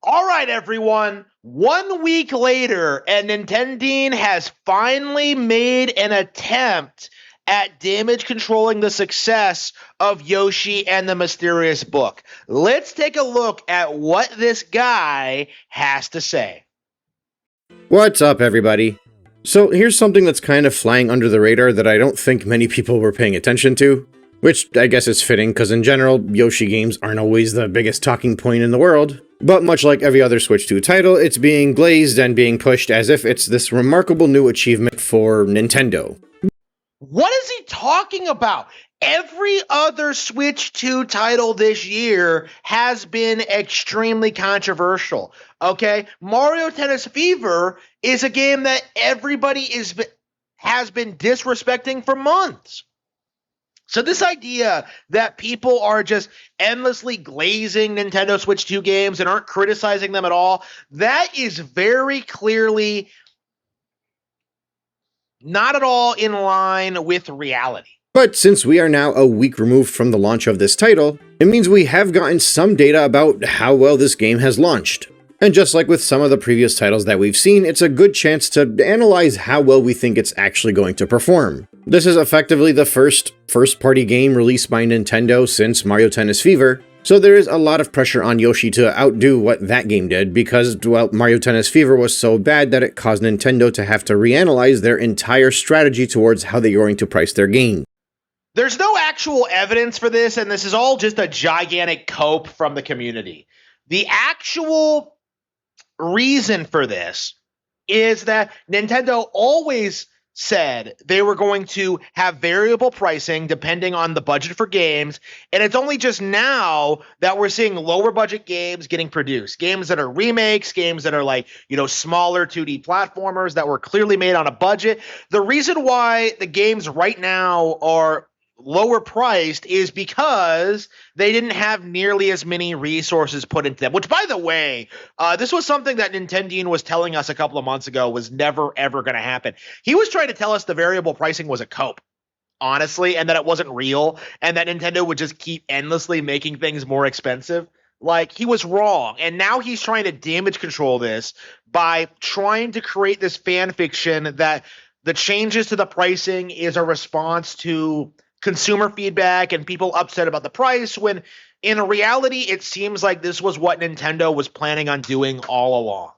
All right, everyone. 1 week later, and Nintendeen has finally made an attempt at damage controlling the success of Yoshi and the Mysterious Book. Let's take a look at what this guy has to say. What's up, everybody? So here's something that's kind of flying under the radar that I don't think many people were paying attention to, which I guess is fitting because in general, Yoshi games aren't always the biggest talking point in the world. But much like every other Switch 2 title, it's being glazed and being pushed as if it's this remarkable new achievement for Nintendo. What is he talking about? Every other Switch 2 title this year has been extremely controversial. Okay? Mario Tennis Fever is a game that everybody has been disrespecting for months. So this idea that people are just endlessly glazing Nintendo Switch 2 games and aren't criticizing them at all, that is very clearly not at all in line with reality. But since we are now a week removed from the launch of this title, it means we have gotten some data about how well this game has launched. And just like with some of the previous titles that we've seen, it's a good chance to analyze how well we think it's actually going to perform. This is effectively the first-party game released by Nintendo since Mario Tennis Fever, so there is a lot of pressure on Yoshi to outdo what that game did because, well, Mario Tennis Fever was so bad that it caused Nintendo to have to reanalyze their entire strategy towards how they're going to price their game. There's no actual evidence for this, and this is all just a gigantic cope from the community. The actual reason for this is that Nintendo always said they were going to have variable pricing depending on the budget for games, and it's only just now that we're seeing lower budget games getting produced. Games that are remakes, games that are like, smaller 2D platformers that were clearly made on a budget. The reason why the games right now are lower priced is because they didn't have nearly as many resources put into them, which, by the way, this was something that Nintendeen was telling us a couple of months ago was never ever going to happen. He was trying to tell us the variable pricing was a cope, honestly, and that it wasn't real, and that Nintendo would just keep endlessly making things more expensive. Like, he was wrong, and now he's trying to damage control this by trying to create this fan fiction that the changes to the pricing is a response to consumer feedback and people upset about the price, when in reality it seems like this was what Nintendo was planning on doing all along.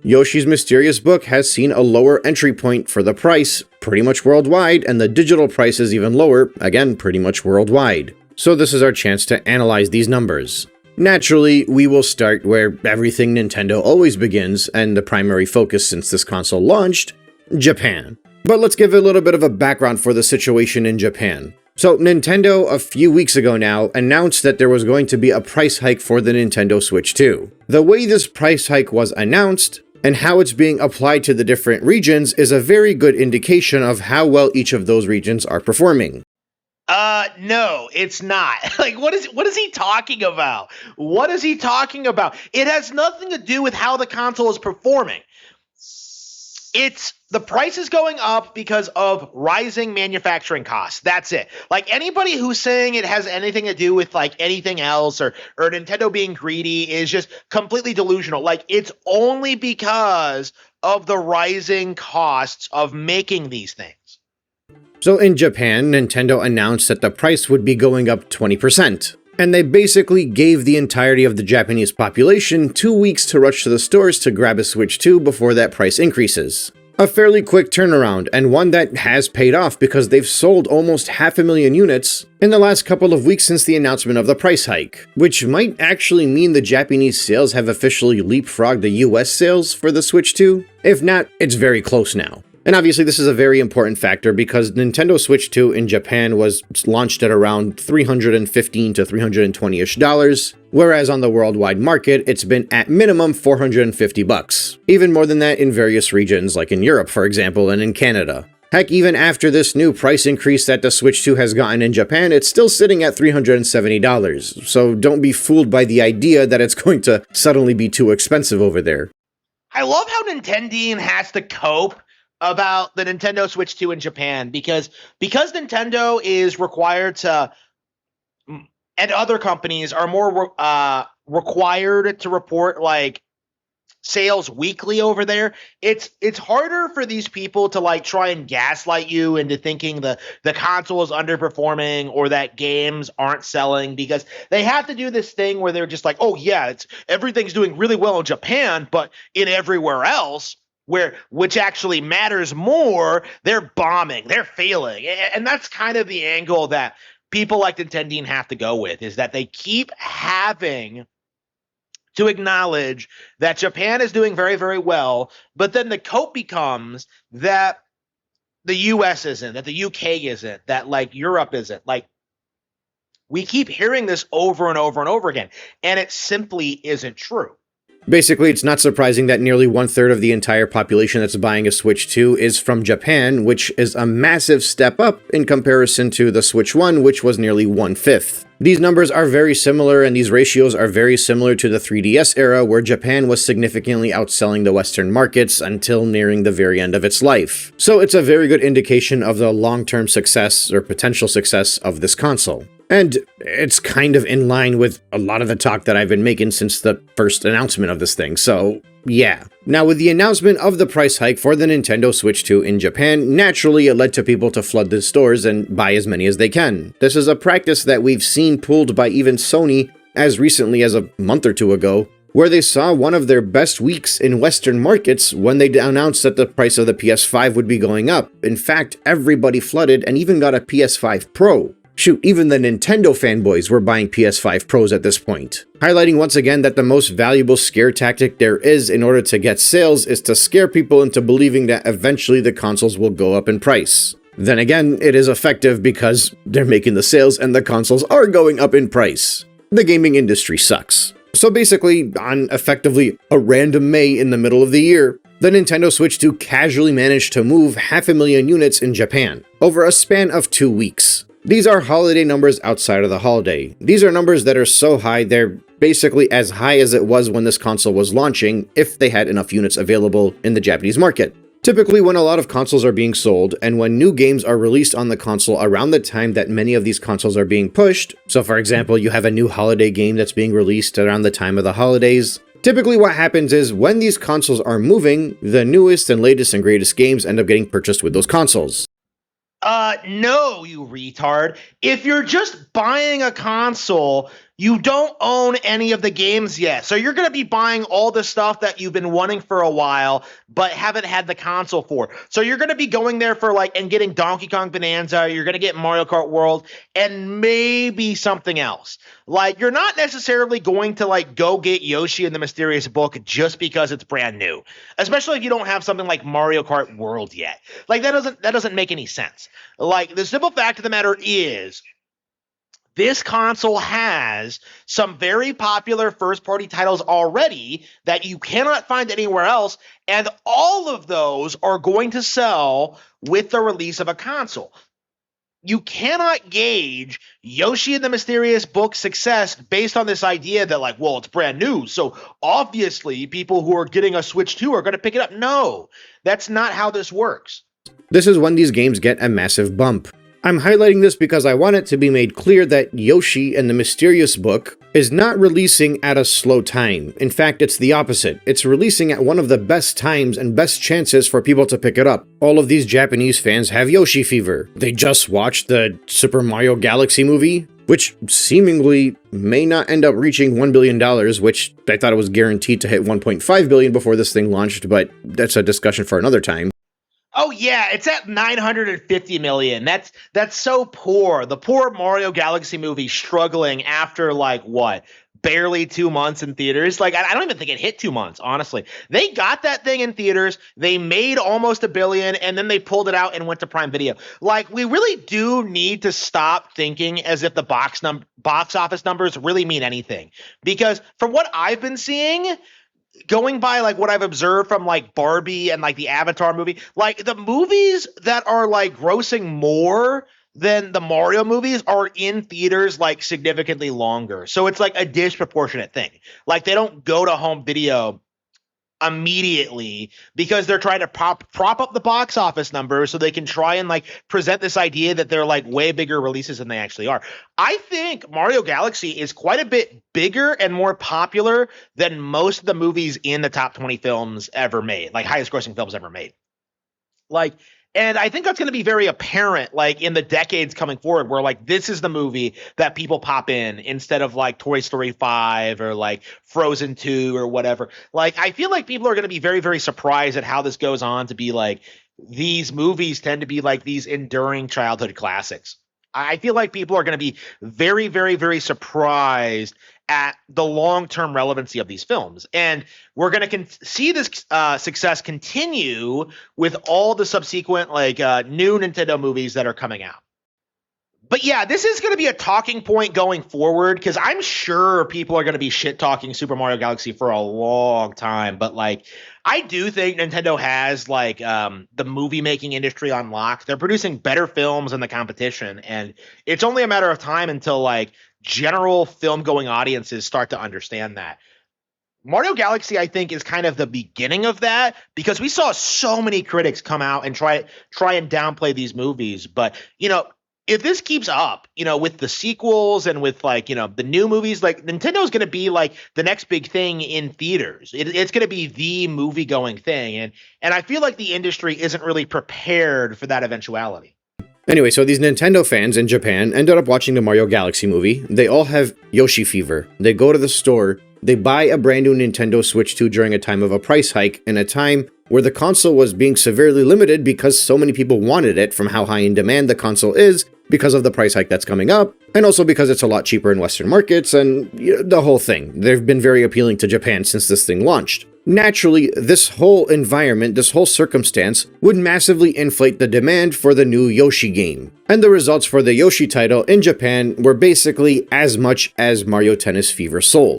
Yoshi's Mysterious Book has seen a lower entry point for the price pretty much worldwide, and the digital price is even lower, again pretty much worldwide. So this is our chance to analyze these numbers. Naturally, we will start where everything Nintendo always begins, and the primary focus since this console launched, Japan. But let's give a little bit of a background for the situation in Japan. So Nintendo, a few weeks ago now, announced that there was going to be a price hike for the Nintendo Switch 2. The way this price hike was announced, and how it's being applied to the different regions, is a very good indication of how well each of those regions are performing. No, it's not. Like, what is he talking about? What is he talking about? It has nothing to do with how the console is performing. It's the price is going up because of rising manufacturing costs. That's it. Like, anybody who's saying it has anything to do with like anything else or Nintendo being greedy is just completely delusional. Like, it's only because of the rising costs of making these things. So in Japan, Nintendo announced that the price would be going up 20%. And they basically gave the entirety of the Japanese population 2 weeks to rush to the stores to grab a Switch 2 before that price increases. A fairly quick turnaround, and one that has paid off because they've sold almost 500,000 units in the last couple of weeks since the announcement of the price hike, which might actually mean the Japanese sales have officially leapfrogged the US sales for the Switch 2. If not, it's very close now. And obviously this is a very important factor because Nintendo Switch 2 in Japan was launched at around $315 to $320-ish, whereas on the worldwide market it's been at minimum $450. Even more than that in various regions like in Europe, for example, and in Canada. Heck, even after this new price increase that the Switch 2 has gotten in Japan, it's still sitting at $370, so don't be fooled by the idea that it's going to suddenly be too expensive over there. I love how Nintendeen has to cope about the Nintendo Switch 2 in Japan because Nintendo is required to, and other companies are more required to report like sales weekly over there. It's harder for these people to like try and gaslight you into thinking the console is underperforming or that games aren't selling, because they have to do this thing where they're just like, oh yeah, it's everything's doing really well in Japan, but in everywhere else, where which actually matters more, they're bombing, they're failing. And that's kind of the angle that people like Nintendeen have to go with, is that they keep having to acknowledge that Japan is doing very, very well, but then the cope becomes that the US isn't, that the UK isn't, that like Europe isn't. Like, we keep hearing this over and over and over again, and it simply isn't true. Basically, it's not surprising that nearly 1/3 of the entire population that's buying a Switch 2 is from Japan, which is a massive step up in comparison to the Switch 1, which was nearly 1/5. These numbers are very similar, and these ratios are very similar to the 3DS era, where Japan was significantly outselling the Western markets until nearing the very end of its life. So it's a very good indication of the long-term success or potential success of this console. And it's kind of in line with a lot of the talk that I've been making since the first announcement of this thing, so yeah. Now, with the announcement of the price hike for the Nintendo Switch 2 in Japan, naturally it led to people to flood the stores and buy as many as they can. This is a practice that we've seen pulled by even Sony as recently as a month or two ago, where they saw one of their best weeks in Western markets when they announced that the price of the PS5 would be going up. In fact, everybody flooded and even got a PS5 Pro. Shoot, even the Nintendo fanboys were buying PS5 Pros at this point. Highlighting once again that the most valuable scare tactic there is in order to get sales is to scare people into believing that eventually the consoles will go up in price. Then again, it is effective because they're making the sales and the consoles are going up in price. The gaming industry sucks. So basically, on effectively a random May in the middle of the year, the Nintendo Switch 2 casually managed to move 500,000 units in Japan over a span of 2 weeks. These are holiday numbers outside of the holiday. These are numbers that are so high, they're basically as high as it was when this console was launching, if they had enough units available in the Japanese market. Typically, when a lot of consoles are being sold, and when new games are released on the console around the time that many of these consoles are being pushed, so for example, you have a new holiday game that's being released around the time of the holidays, typically what happens is when these consoles are moving, the newest and latest and greatest games end up getting purchased with those consoles. No, you retard. If you're just buying a console, you don't own any of the games yet. So you're going to be buying all the stuff that you've been wanting for a while, but haven't had the console for. So you're going to be going there for like, and getting Donkey Kong Bonanza, you're going to get Mario Kart World, and maybe something else. Like, you're not necessarily going to like go get Yoshi and the Mysterious Book just because it's brand new. Especially if you don't have something like Mario Kart World yet. Like, that doesn't make any sense. Like, the simple fact of the matter is, this console has some very popular first-party titles already that you cannot find anywhere else, and all of those are going to sell with the release of a console. You cannot gauge Yoshi and the Mysterious Book's success based on this idea that, like, well, it's brand new, so obviously people who are getting a Switch 2 are going to pick it up. No, that's not how this works. This is when these games get a massive bump. I'm highlighting this because I want it to be made clear that Yoshi and the Mysterious Book is not releasing at a slow time. In fact, it's the opposite. It's releasing at one of the best times and best chances for people to pick it up. All of these Japanese fans have Yoshi fever. They just watched the Super Mario Galaxy movie, which seemingly may not end up reaching $1 billion, which I thought it was guaranteed to hit $1.5 billion before this thing launched, but that's a discussion for another time. Oh yeah, it's at 950 million. That's so poor. The poor Mario Galaxy movie struggling after like what? Barely 2 months in theaters. Like, I don't even think it hit 2 months, honestly. They got that thing in theaters, they made almost $1 billion, and then they pulled it out and went to Prime Video. Like, we really do need to stop thinking as if the box office numbers really mean anything. Because from what I've been seeing, going by like what I've observed from like Barbie and like the Avatar movie, like the movies that are like grossing more than the Mario movies are in theaters like significantly longer. So it's like a disproportionate thing. Like, they don't go to home video immediately because they're trying to prop up the box office numbers so they can try and like present this idea that they're like way bigger releases than they actually are. I think Mario Galaxy is quite a bit bigger and more popular than most of the movies in the top 20 films ever made, like highest grossing films ever made. Like, and I think that's going to be very apparent, like in the decades coming forward, where like this is the movie that people pop in instead of like Toy Story 5 or like Frozen 2 or whatever. Like, I feel like people are going to be very, very surprised at how this goes on to be like these movies tend to be like these enduring childhood classics. I feel like people are going to be very, very, very surprised at the long-term relevancy of these films. And we're going to see this success continue with all the subsequent like new Nintendo movies that are coming out. But yeah, this is going to be a talking point going forward because I'm sure people are going to be shit-talking Super Mario Galaxy for a long time. But like, I do think Nintendo has like the movie-making industry on lock. They're producing better films than the competition, and it's only a matter of time until like general film-going audiences start to understand that. Mario Galaxy, I think, is kind of the beginning of that because we saw so many critics come out and try and downplay these movies. But you know, if this keeps up, you know, with the sequels and with like, you know, the new movies, like Nintendo's going to be like the next big thing in theaters. It's going to be the movie going thing. And I feel like the industry isn't really prepared for that eventuality. Anyway, so these Nintendo fans in Japan ended up watching the Mario Galaxy movie. They all have Yoshi fever. They go to the store, they buy a brand new Nintendo Switch 2 during a time of a price hike and a time where the console was being severely limited because so many people wanted it from how high in demand the console is because of the price hike that's coming up, and also because it's a lot cheaper in Western markets and the whole thing. They've been very appealing to Japan since this thing launched. Naturally, this whole environment, this whole circumstance, would massively inflate the demand for the new Yoshi game. And the results for the Yoshi title in Japan were basically as much as Mario Tennis Fever sold.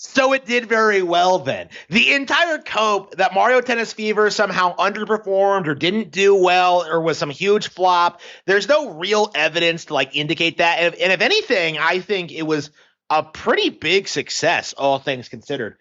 So it did very well then. The entire cope that Mario Tennis Fever somehow underperformed or didn't do well or was some huge flop, there's no real evidence to like indicate that. And if anything, I think it was a pretty big success, all things considered.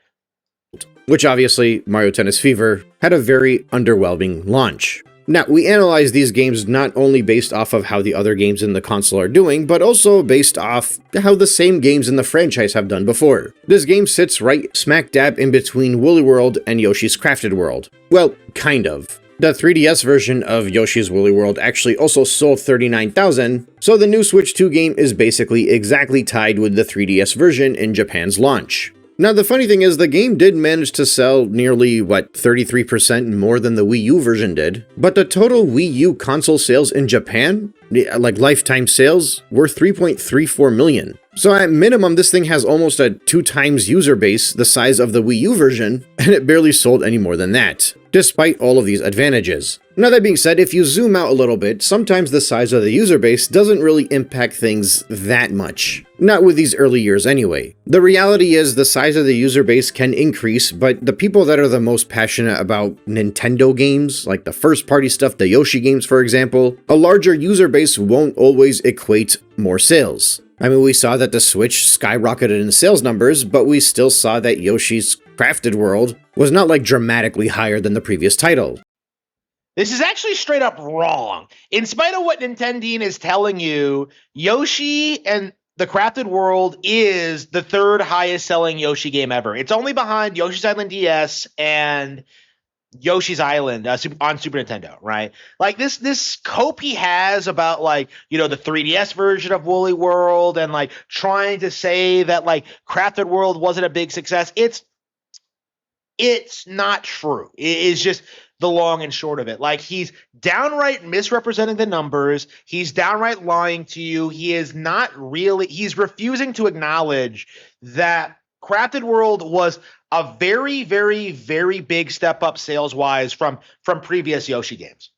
Which obviously, Mario Tennis Fever had a very underwhelming launch. Now, we analyze these games not only based off of how the other games in the console are doing, but also based off how the same games in the franchise have done before. This game sits right smack dab in between Woolly World and Yoshi's Crafted World. Well, kind of. The 3DS version of Yoshi's Woolly World actually also sold 39,000, so the new Switch 2 game is basically exactly tied with the 3DS version in Japan's launch. Now, the funny thing is, the game did manage to sell nearly, 33% more than the Wii U version did, but the total Wii U console sales in Japan, like lifetime sales, were 3.34 million. So at minimum, this thing has almost a 2 times user base the size of the Wii U version, and it barely sold any more than that, despite all of these advantages. Now that being said, if you zoom out a little bit, sometimes the size of the user base doesn't really impact things that much. Not with these early years anyway. The reality is the size of the user base can increase, but the people that are the most passionate about Nintendo games, like the first party stuff, the Yoshi games for example, a larger user base won't always equate more sales. I mean, we saw that the Switch skyrocketed in sales numbers, but we still saw that Yoshi's Crafted World was not like dramatically higher than the previous title. This is actually straight up wrong. In spite of what Nintendeen is telling you, Yoshi and the Crafted World is the 3rd highest selling Yoshi game ever. It's only behind Yoshi's Island DS and Yoshi's Island on Super Nintendo, right? Like this cope he has about like, you know, the 3DS version of Woolly World and like trying to say that like Crafted World wasn't a big success. It's not true. It is just the long and short of it. Like, he's downright misrepresenting the numbers. He's downright lying to you. He's refusing to acknowledge that Crafted World was a very, very, very big step up sales-wise from previous Yoshi games.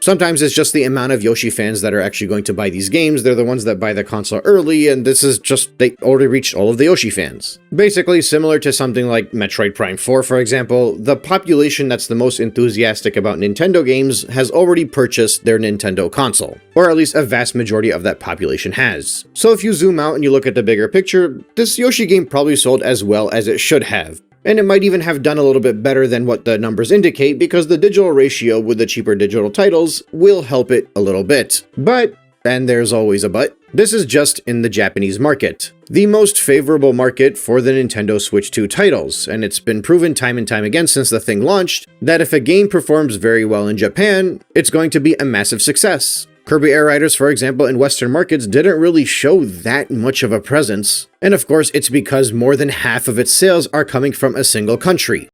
Sometimes it's just the amount of Yoshi fans that are actually going to buy these games. They're the ones that buy the console early, and this is just, they already reached all of the Yoshi fans. Basically similar to something like Metroid Prime 4, for example, the population that's the most enthusiastic about Nintendo games has already purchased their Nintendo console. Or at least a vast majority of that population has. So if you zoom out and you look at the bigger picture, this Yoshi game probably sold as well as it should have. And it might even have done a little bit better than what the numbers indicate because the digital ratio with the cheaper digital titles will help it a little bit. But, and there's always a but, this is just in the Japanese market, the most favorable market for the Nintendo Switch 2 titles, and it's been proven time and time again since the thing launched that if a game performs very well in Japan, it's going to be a massive success. Kirby Air Riders, for example, in Western markets didn't really show that much of a presence, and of course it's because more than half of its sales are coming from a single country.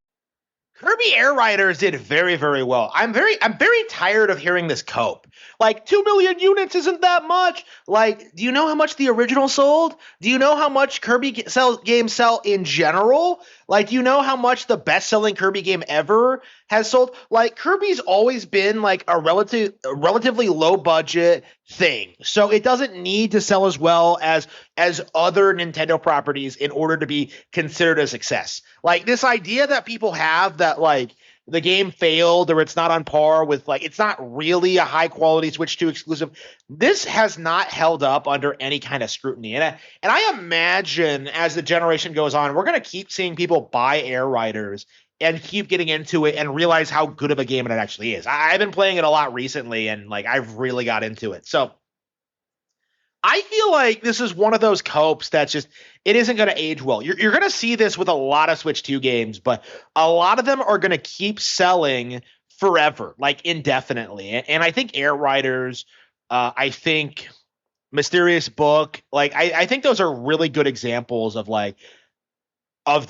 Kirby Air Riders did very, very well. I'm very tired of hearing this cope. Like, 2 million units isn't that much. Like, do you know how much the original sold? Do you know how much Kirby games sell in general? Like, do you know how much the best-selling Kirby game ever has sold? Like, Kirby's always been like a relatively low-budget thing, so it doesn't need to sell as well as other Nintendo properties in order to be considered a success. Like, this idea that people have that like the game failed or it's not on par with, like, it's not really a high quality Switch 2 exclusive. This has not held up under any kind of scrutiny. And I imagine as the generation goes on, we're going to keep seeing people buy Air Riders and keep getting into it and realize how good of a game it actually is. I've been playing it a lot recently and like I've really got into it. So I feel like this is one of those copes that's just, it isn't going to age well. You're going to see this with a lot of Switch 2 games, but a lot of them are going to keep selling forever, like indefinitely. And I think Air Riders, I think Mysterious Book, like I think those are really good examples of like, of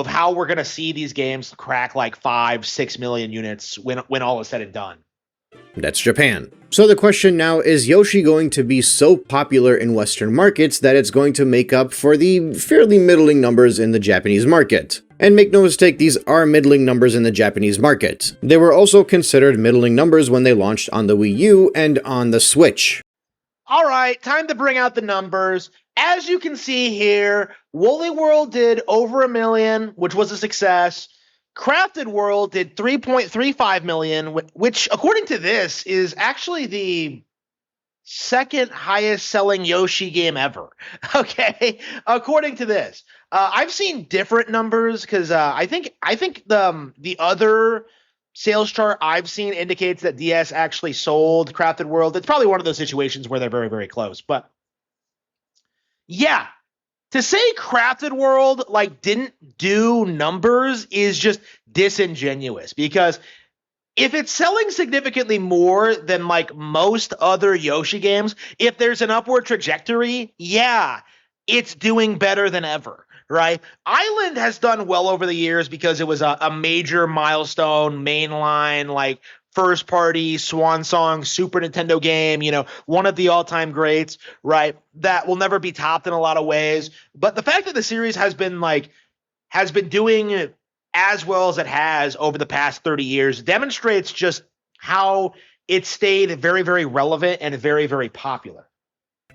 how we're going to see these games crack like 5-6 million units when all is said and done. That's Japan. So the question now, is Yoshi going to be so popular in Western markets that it's going to make up for the fairly middling numbers in the Japanese market? And make no mistake, these are middling numbers in the Japanese market. They were also considered middling numbers when they launched on the Wii U and on the Switch. All right, time to bring out the numbers. As you can see here, Woolly World did over 1 million, which was a success. Crafted World did 3.35 million, which, according to this, is actually the second highest selling Yoshi game ever. Okay, according to this, I've seen different numbers because I think the other sales chart I've seen indicates that DS actually sold Crafted World. It's probably one of those situations where they're very, very close, but yeah. To say Crafted World like didn't do numbers is just disingenuous, because if it's selling significantly more than like most other Yoshi games, if there's an upward trajectory, yeah, it's doing better than ever, right? Island has done well over the years because it was a major milestone, mainline, like first party swan song Super Nintendo game, you know, one of the all-time greats, right? That will never be topped in a lot of ways. But the fact that the series has been doing as well as it has over the past 30 years demonstrates just how it stayed very, very relevant and very, very popular.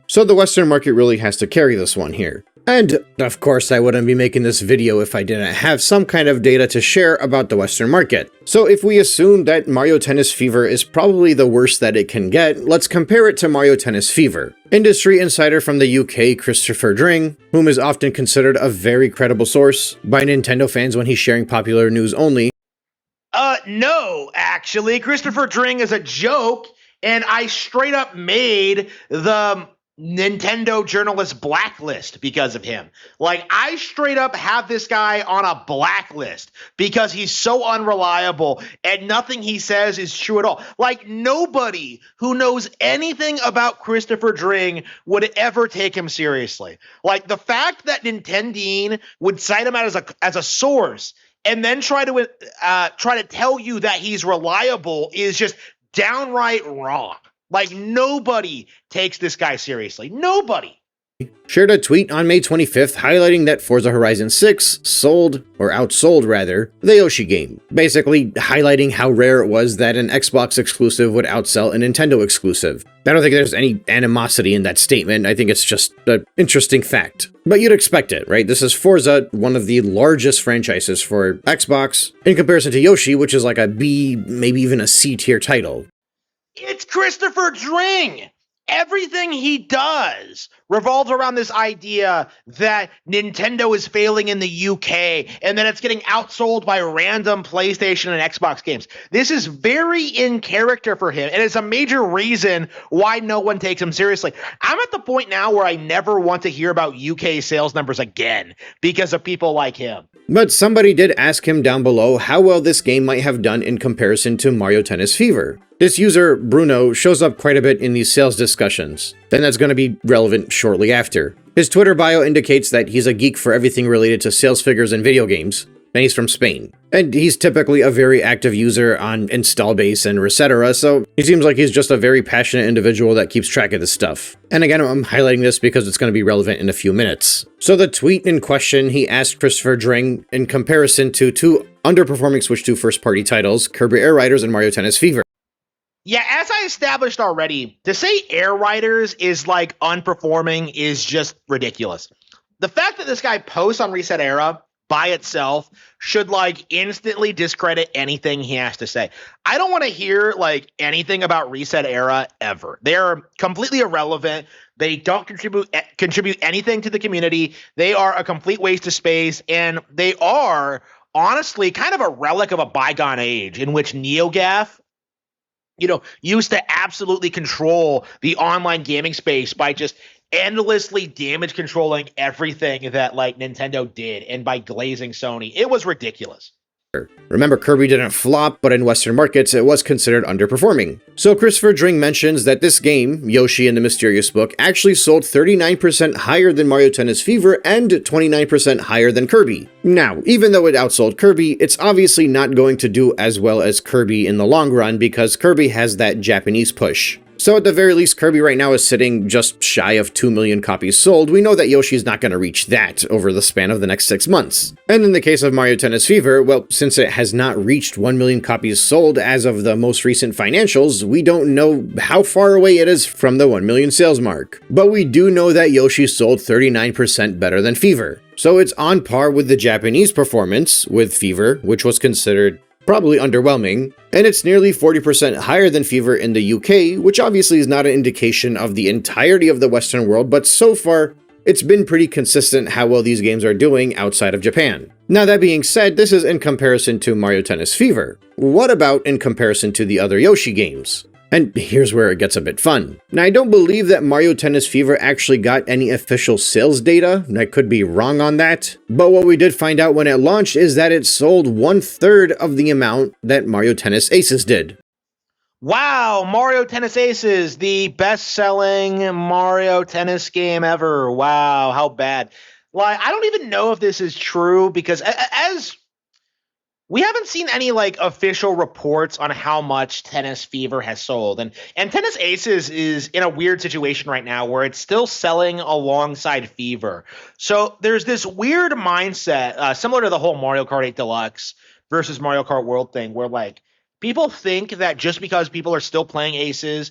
So the Western market really has to carry this one here. And, of course, I wouldn't be making this video if I didn't have some kind of data to share about the Western market. So if we assume that Mario Tennis Fever is probably the worst that it can get, let's compare it to Mario Tennis Fever. Industry insider from the UK, Christopher Dring, whom is often considered a very credible source by Nintendo fans when he's sharing popular news only. No, actually, Christopher Dring is a joke, and I straight up made the Nintendo journalist blacklist because of him. Like, I straight up have this guy on a blacklist because he's so unreliable and nothing he says is true at all. Like, nobody who knows anything about Christopher Dring would ever take him seriously. Like, the fact that Nintendeen would cite him out as a source and then try to tell you that he's reliable is just downright wrong. Like, nobody takes this guy seriously. Nobody. Shared a tweet on May 25th highlighting that Forza Horizon 6 outsold the Yoshi game. Basically highlighting how rare it was that an Xbox exclusive would outsell a Nintendo exclusive. I don't think there's any animosity in that statement. I think it's just an interesting fact. But you'd expect it, right? This is Forza, one of the largest franchises for Xbox, in comparison to Yoshi, which is like a B, maybe even a C tier title. It's Christopher Dring. everything he does revolves around this idea that Nintendo is failing in the UK and that it's getting outsold by random PlayStation and Xbox games. This is very in character for him, and it's a major reason why no one takes him seriously. I'm at the point now where I never want to hear about UK sales numbers again because of people like him. But somebody did ask him down below how well this game might have done in comparison to Mario Tennis Fever. This user, Bruno, shows up quite a bit in these sales discussions, and that's going to be relevant shortly after. His Twitter bio indicates that he's a geek for everything related to sales figures and video games, and he's from Spain. And he's typically a very active user on Installbase and etc., so he seems like he's just a very passionate individual that keeps track of this stuff. And again, I'm highlighting this because it's going to be relevant in a few minutes. So the tweet in question, he asked Christopher Dring in comparison to two underperforming Switch 2 first-party titles, Kirby Air Riders and Mario Tennis Fever. Yeah, as I established already, to say Air Riders is like unperforming is just ridiculous. The fact that this guy posts on Reset Era by itself should like instantly discredit anything he has to say. I don't want to hear like anything about Reset Era ever. They're completely irrelevant. They don't contribute anything to the community. They are a complete waste of space, and they are honestly kind of a relic of a bygone age in which NeoGAF, used to absolutely control the online gaming space by just endlessly damage controlling everything that like Nintendo did and by glazing Sony. It was ridiculous. Remember, Kirby didn't flop, but in Western markets, it was considered underperforming. So Christopher Dring mentions that this game, Yoshi and the Mysterious Book, actually sold 39% higher than Mario Tennis Fever and 29% higher than Kirby. Now, even though it outsold Kirby, it's obviously not going to do as well as Kirby in the long run because Kirby has that Japanese push. So at the very least, Kirby right now is sitting just shy of 2 million copies sold. We know that Yoshi's not going to reach that over the span of the next 6 months. And in the case of Mario Tennis Fever, well, since it has not reached 1 million copies sold as of the most recent financials, we don't know how far away it is from the 1 million sales mark. But we do know that Yoshi sold 39% better than Fever. So it's on par with the Japanese performance with Fever, which was considered probably underwhelming, and it's nearly 40% higher than Fever in the UK, which obviously is not an indication of the entirety of the Western world, but so far, it's been pretty consistent how well these games are doing outside of Japan. Now that being said, this is in comparison to Mario Tennis Fever. What about in comparison to the other Yoshi games? And here's where it gets a bit fun. Now, I don't believe that Mario Tennis Fever actually got any official sales data. I could be wrong on that. But what we did find out when it launched is that it sold 1/3 of the amount that Mario Tennis Aces did. Wow, Mario Tennis Aces, the best-selling Mario Tennis game ever. Wow, how bad. Like, I don't even know if this is true because as we haven't seen any like official reports on how much Tennis Fever has sold. And Tennis Aces is in a weird situation right now where it's still selling alongside Fever. So there's this weird mindset, similar to the whole Mario Kart 8 Deluxe versus Mario Kart World thing, where like people think that just because people are still playing Aces,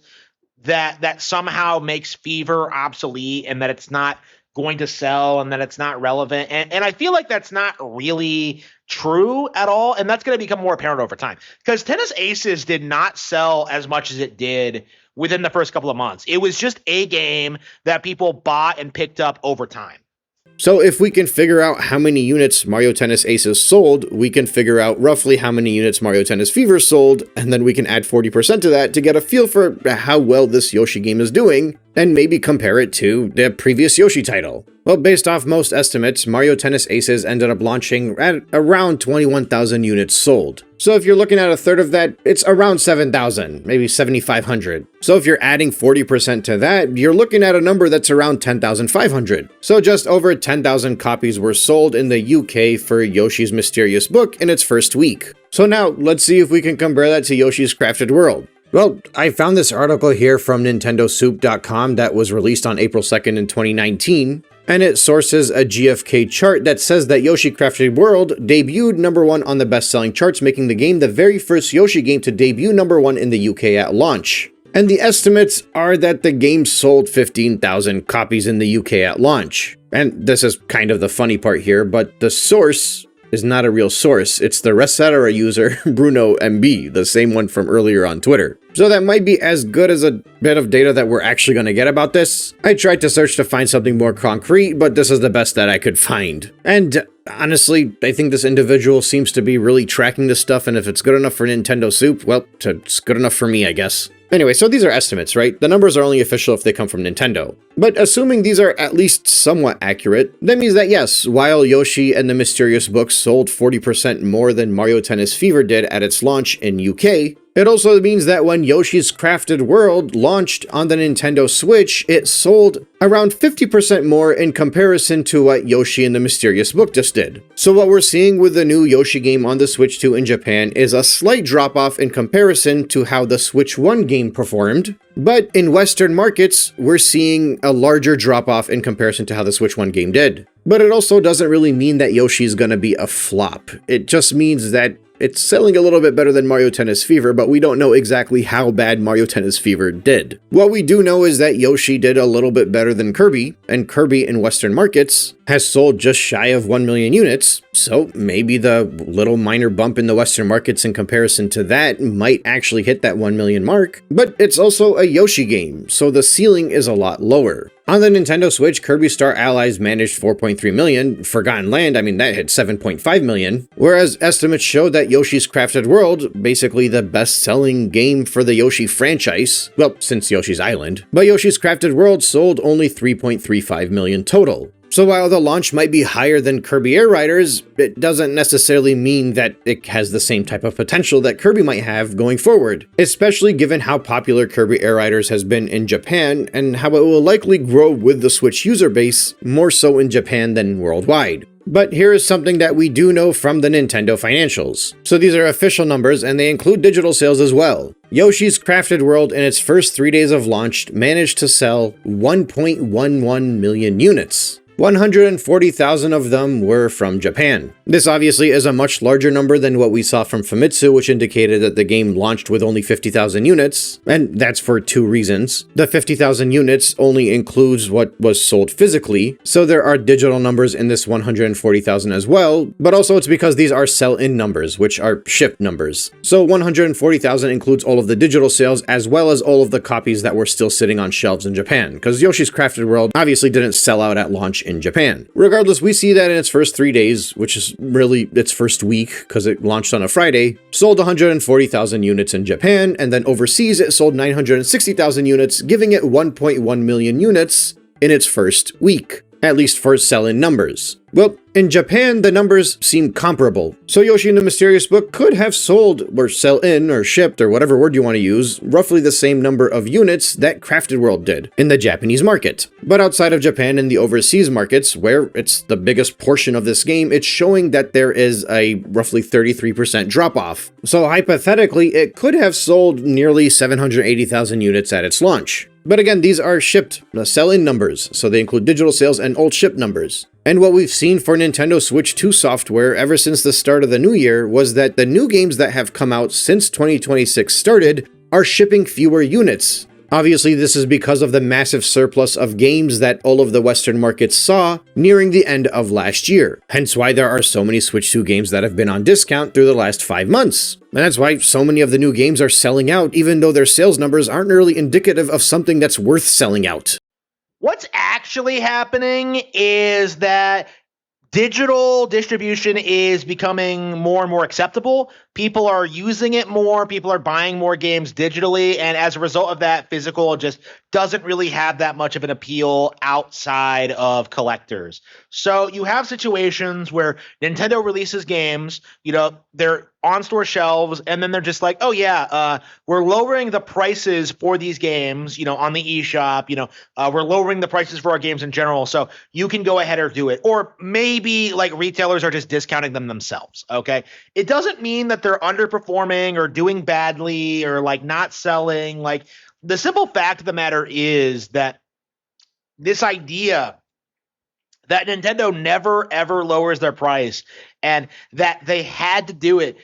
that somehow makes Fever obsolete and that it's not going to sell and that it's not relevant. And I feel like that's not really true at all. And that's going to become more apparent over time because Tennis Aces did not sell as much as it did within the first couple of months. It was just a game that people bought and picked up over time. So if we can figure out how many units Mario Tennis Aces sold, we can figure out roughly how many units Mario Tennis Fever sold, and then we can add 40% to that to get a feel for how well this Yoshi game is doing, and maybe compare it to the previous Yoshi title. Well, based off most estimates, Mario Tennis Aces ended up launching at around 21,000 units sold. So if you're looking at a third of that, it's around 7,000, maybe 7,500. So if you're adding 40% to that, you're looking at a number that's around 10,500. So just over 10,000 copies were sold in the UK for Yoshi's Mysterious Book in its first week. So now, let's see if we can compare that to Yoshi's Crafted World. Well, I found this article here from NintendoSoup.com that was released on April 2nd in 2019, and it sources a GFK chart that says that Yoshi Crafted World debuted #1 on the best-selling charts, making the game the very first Yoshi game to debut #1 in the UK at launch. And the estimates are that the game sold 15,000 copies in the UK at launch. And this is kind of the funny part here, but the source is not a real source. It's the Resetera user, Bruno MB, the same one from earlier on Twitter. So that might be as good as a bit of data that we're actually going to get about this. I tried to search to find something more concrete, but this is the best that I could find. And honestly, I think this individual seems to be really tracking this stuff, and if it's good enough for Nintendo Soup, well, it's good enough for me, I guess. Anyway, so these are estimates, right? The numbers are only official if they come from Nintendo. But assuming these are at least somewhat accurate, that means that yes, while Yoshi and the Mysterious Book sold 40% more than Mario Tennis Fever did at its launch in UK, it also means that when Yoshi's Crafted World launched on the Nintendo Switch, it sold around 50% more in comparison to what Yoshi and the Mysterious Book just did. So what we're seeing with the new Yoshi game on the Switch 2 in Japan is a slight drop-off in comparison to how the Switch 1 game performed, but in Western markets, we're seeing a larger drop-off in comparison to how the Switch 1 game did. But it also doesn't really mean that Yoshi's gonna be a flop. It just means that it's selling a little bit better than Mario Tennis Fever, but we don't know exactly how bad Mario Tennis Fever did. What we do know is that Yoshi did a little bit better than Kirby, and Kirby in Western markets has sold just shy of 1 million units, so maybe the little minor bump in the Western markets in comparison to that might actually hit that 1 million mark, but it's also a Yoshi game, so the ceiling is a lot lower. On the Nintendo Switch, Kirby Star Allies managed 4.3 million, Forgotten Land, that hit 7.5 million, whereas estimates show that Yoshi's Crafted World, basically the best-selling game for the Yoshi franchise, well, since Yoshi's Island, but Yoshi's Crafted World sold only 3.35 million total. So while the launch might be higher than Kirby Air Riders, it doesn't necessarily mean that it has the same type of potential that Kirby might have going forward, especially given how popular Kirby Air Riders has been in Japan and how it will likely grow with the Switch user base, more so in Japan than worldwide. But here is something that we do know from the Nintendo financials. So these are official numbers and they include digital sales as well. Yoshi's Crafted World in its first 3 days of launch managed to sell 1.11 million units. 140,000 of them were from Japan. This obviously is a much larger number than what we saw from Famitsu, which indicated that the game launched with only 50,000 units, and that's for two reasons. The 50,000 units only includes what was sold physically, so there are digital numbers in this 140,000 as well, but also it's because these are sell-in numbers, which are shipped numbers. So 140,000 includes all of the digital sales as well as all of the copies that were still sitting on shelves in Japan, because Yoshi's Crafted World obviously didn't sell out at launch in Japan. Regardless, we see that in its first 3 days, which is really its first week because it launched on a Friday, sold 140,000 units in Japan, and then overseas it sold 960,000 units, giving it 1.1 million units in its first week, at least for sell-in numbers. Well, in Japan, the numbers seem comparable, so Yoshi and the Mysterious Book could have sold, or sell-in, or shipped, or whatever word you want to use, roughly the same number of units that Crafted World did in the Japanese market. But outside of Japan and the overseas markets, where it's the biggest portion of this game, it's showing that there is a roughly 33% drop-off. So hypothetically, it could have sold nearly 780,000 units at its launch. But again, these are shipped, sell-in numbers, so they include digital sales and old ship numbers. And what we've seen for Nintendo Switch 2 software ever since the start of the new year was that the new games that have come out since 2026 started are shipping fewer units. Obviously, this is because of the massive surplus of games that all of the Western markets saw nearing the end of last year. Hence why there are so many Switch 2 games that have been on discount through the last 5 months. And that's why so many of the new games are selling out, even though their sales numbers aren't really indicative of something that's worth selling out. What's actually happening is that digital distribution is becoming more and more acceptable. People are using it more. People are buying more games digitally. And as a result of that, physical just doesn't really have that much of an appeal outside of collectors. So you have situations where Nintendo releases games, they're on store shelves, and then they're just like, oh yeah, we're lowering the prices for these games, on the eShop, we're lowering the prices for our games in general, so you can go ahead or do it. Or maybe like retailers are just discounting them themselves, okay? It doesn't mean that they're underperforming or doing badly or like not selling. Like, the simple fact of the matter is that this idea that Nintendo never, ever lowers their price and that they had to do it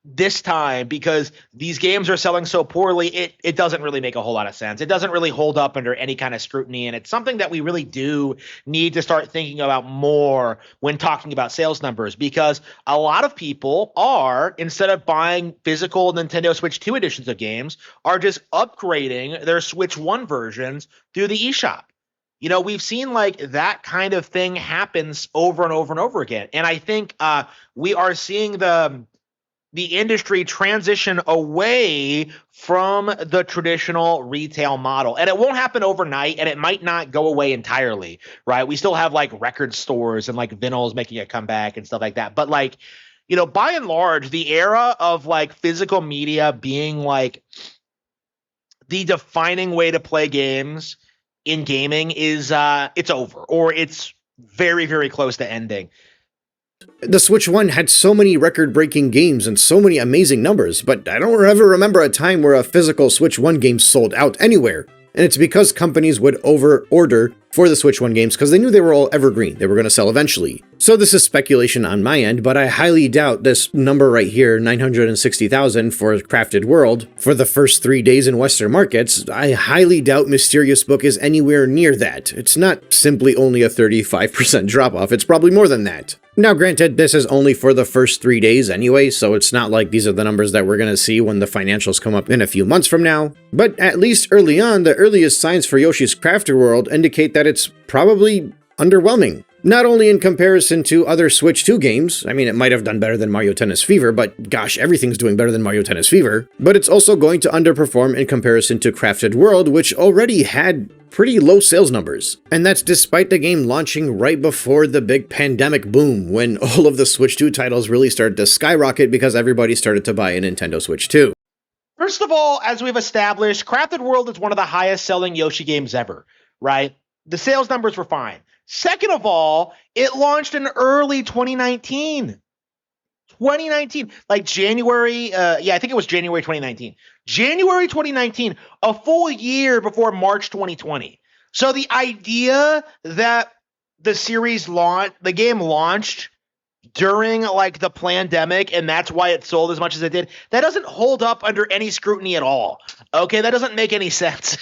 this time, because these games are selling so poorly, it doesn't really make a whole lot of sense. It doesn't really hold up under any kind of scrutiny, and it's something that we really do need to start thinking about more when talking about sales numbers, because a lot of people are, instead of buying physical Nintendo Switch 2 editions of games, are just upgrading their Switch 1 versions through the eShop. We've seen like that kind of thing happens over and over and over again. And I think we are seeing the industry transition away from the traditional retail model. And it won't happen overnight, and it might not go away entirely, right? We still have like record stores and like vinyls making a comeback and stuff like that. But like, by and large, the era of like physical media being like the defining way to play games in gaming is it's over, or it's very, very close to ending. The Switch 1 had so many record-breaking games and so many amazing numbers, but I don't ever remember a time where a physical Switch 1 game sold out anywhere. And it's because companies would over-order for the Switch 1 games because they knew they were all evergreen, they were going to sell eventually. So this is speculation on my end, but I highly doubt this number right here, 960,000 for Crafted World, for the first 3 days in Western markets. I highly doubt Mysterious Book is anywhere near that. It's not simply only a 35% drop-off, it's probably more than that. Now granted, this is only for the first 3 days anyway, so it's not like these are the numbers that we're going to see when the financials come up in a few months from now. But at least early on, the earliest signs for Yoshi's Crafted World indicate that it's probably underwhelming. Not only in comparison to other Switch 2 games, I mean it might have done better than Mario Tennis Fever, but gosh, everything's doing better than Mario Tennis Fever, but it's also going to underperform in comparison to Crafted World, which already had pretty low sales numbers. And that's despite the game launching right before the big pandemic boom, when all of the Switch 2 titles really started to skyrocket because everybody started to buy a Nintendo Switch 2. First of all, as we've established, Crafted World is one of the highest selling Yoshi games ever, right? The sales numbers were fine. Second of all, it launched in early 2019. Like January, I think it was January 2019. January 2019, a full year before March 2020. So the idea that the game launched during like the pandemic and that's why it sold as much as it did, that doesn't hold up under any scrutiny at all. Okay, that doesn't make any sense.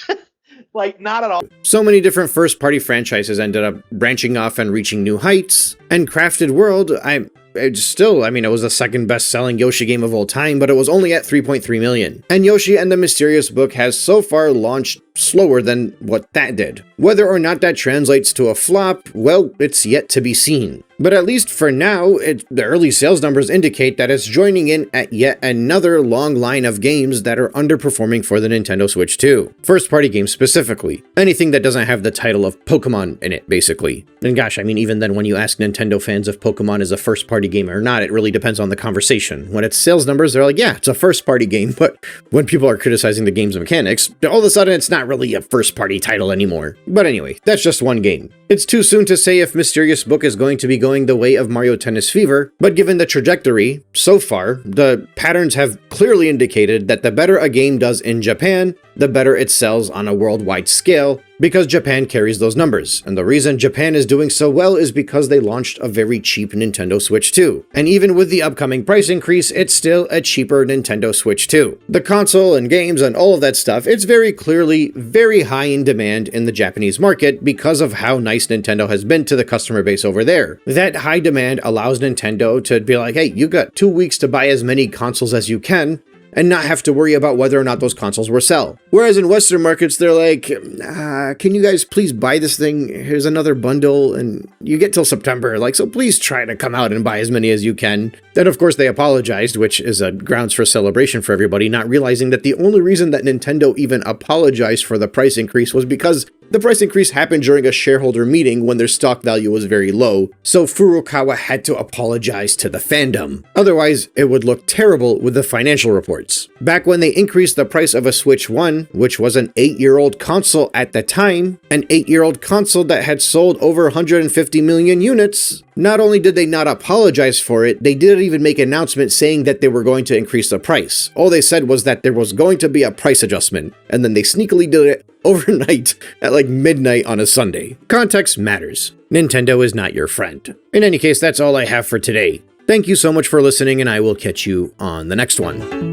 Like, not at all. So many different first-party franchises ended up branching off and reaching new heights, and Crafted World, it was the second best-selling Yoshi game of all time, but it was only at 3.3 million. And Yoshi and the Mysterious Book has so far launched slower than what that did. Whether or not that translates to a flop, well, it's yet to be seen. But at least for now, the early sales numbers indicate that it's joining in at yet another long line of games that are underperforming for the Nintendo Switch 2. First-party games specifically. Anything that doesn't have the title of Pokemon in it, basically. And gosh, I mean, even then when you ask Nintendo fans if Pokemon is a first-party game or not, it really depends on the conversation. When it's sales numbers, they're like, yeah, it's a first-party game, but when people are criticizing the game's mechanics, all of a sudden it's not really a first-party title anymore. But anyway, that's just one game. It's too soon to say if Mysterious Book is going to be going the way of Mario Tennis Fever, but given the trajectory, so far, the patterns have clearly indicated that the better a game does in Japan, the better it sells on a worldwide scale, because Japan carries those numbers. And the reason Japan is doing so well is because they launched a very cheap Nintendo Switch 2. And even with the upcoming price increase, it's still a cheaper Nintendo Switch 2. The console and games and all of that stuff, it's very clearly very high in demand in the Japanese market because of how nice Nintendo has been to the customer base over there. That high demand allows Nintendo to be like, hey, you got 2 weeks to buy as many consoles as you can, and not have to worry about whether or not those consoles will sell. Whereas in Western markets, they're like, can you guys please buy this thing? Here's another bundle, and you get till September, so please try to come out and buy as many as you can. Then of course they apologized, which is a grounds for celebration for everybody, not realizing that the only reason that Nintendo even apologized for the price increase was because the price increase happened during a shareholder meeting when their stock value was very low, so Furukawa had to apologize to the fandom. Otherwise, it would look terrible with the financial reports. Back when they increased the price of a Switch 1, which was an 8-year-old console at the time, an 8-year-old console that had sold over 150 million units, not only did they not apologize for it, they didn't even make an announcement saying that they were going to increase the price. All they said was that there was going to be a price adjustment, and then they sneakily did it overnight at midnight on a Sunday. Context matters. Nintendo is not your friend. In any case, that's all I have for today. Thank you so much for listening, and I will catch you on the next one.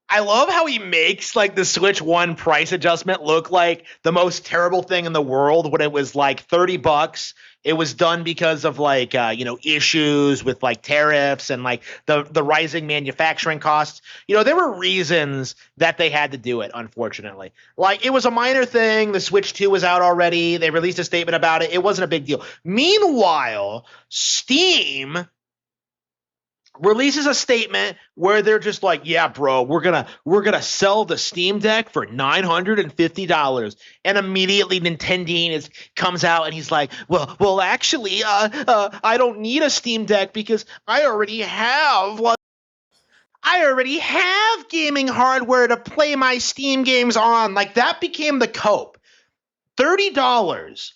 I love how he makes like the Switch 1 price adjustment look like the most terrible thing in the world when it was like $30. It was done because of like issues with like tariffs and like the rising manufacturing costs. There were reasons that they had to do it, unfortunately. Like, it was a minor thing. The Switch 2 was out already. They released a statement about it. It wasn't a big deal. Meanwhile, Steam releases a statement where they're just like, yeah, bro, we're gonna sell the Steam Deck for $950, and immediately Nintendeen comes out and he's like, well, actually, I don't need a Steam Deck because I already have gaming hardware to play my Steam games on. Like, that became the cope. $30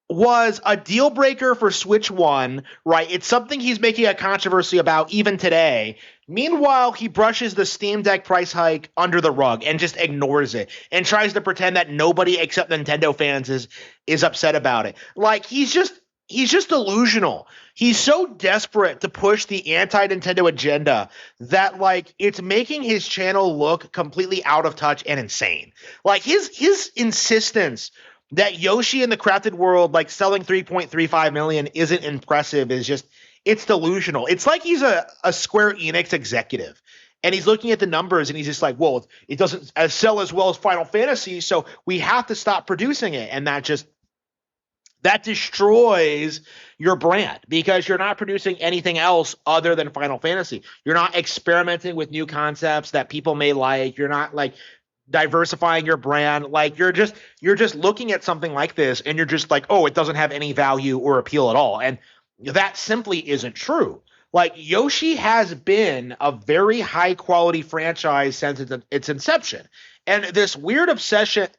was a deal breaker for Switch 1, right? It's something he's making a controversy about even today. Meanwhile, he brushes the Steam Deck price hike under the rug and just ignores it and tries to pretend that nobody except Nintendo fans is upset about it. Like, he's just delusional. He's so desperate to push the anti-Nintendo agenda that, like, it's making his channel look completely out of touch and insane. Like, his insistence that Yoshi in the Crafted World, like, selling 3.35 million isn't impressive is just, it's delusional. It's like he's a Square Enix executive, and he's looking at the numbers and he's just like, well, it doesn't sell as well as Final Fantasy, so we have to stop producing it. And that destroys your brand because you're not producing anything else other than Final Fantasy. You're not experimenting with new concepts that people may like. You're not, like, diversifying your brand. Like, you're just looking at something like this and you're just like, oh, it doesn't have any value or appeal at all. And that simply isn't true. Like, Yoshi has been a very high quality franchise since its inception. And this weird obsession,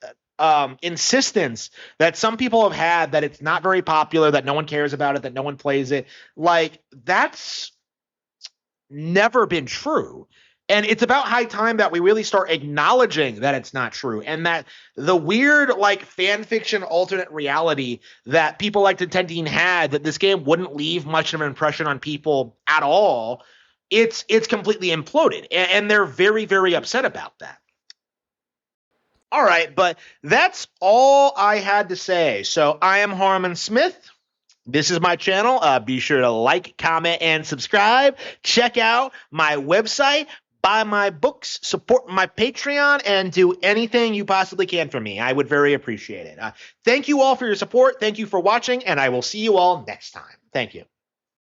insistence that some people have had that it's not very popular, that no one cares about it, that no one plays it, like, that's never been true. And it's about high time that we really start acknowledging that it's not true, and that the weird, like, fan fiction alternate reality that people like Nintendeen had, that this game wouldn't leave much of an impression on people at all, it's completely imploded, and they're very, very upset about that. All right, but that's all I had to say. So I am Harman Smith. This is my channel. Be sure to like, comment, and subscribe. Check out my website. Buy my books, support my Patreon, and do anything you possibly can for me. I would very appreciate it. Thank you all for your support. Thank you for watching, and I will see you all next time. Thank you.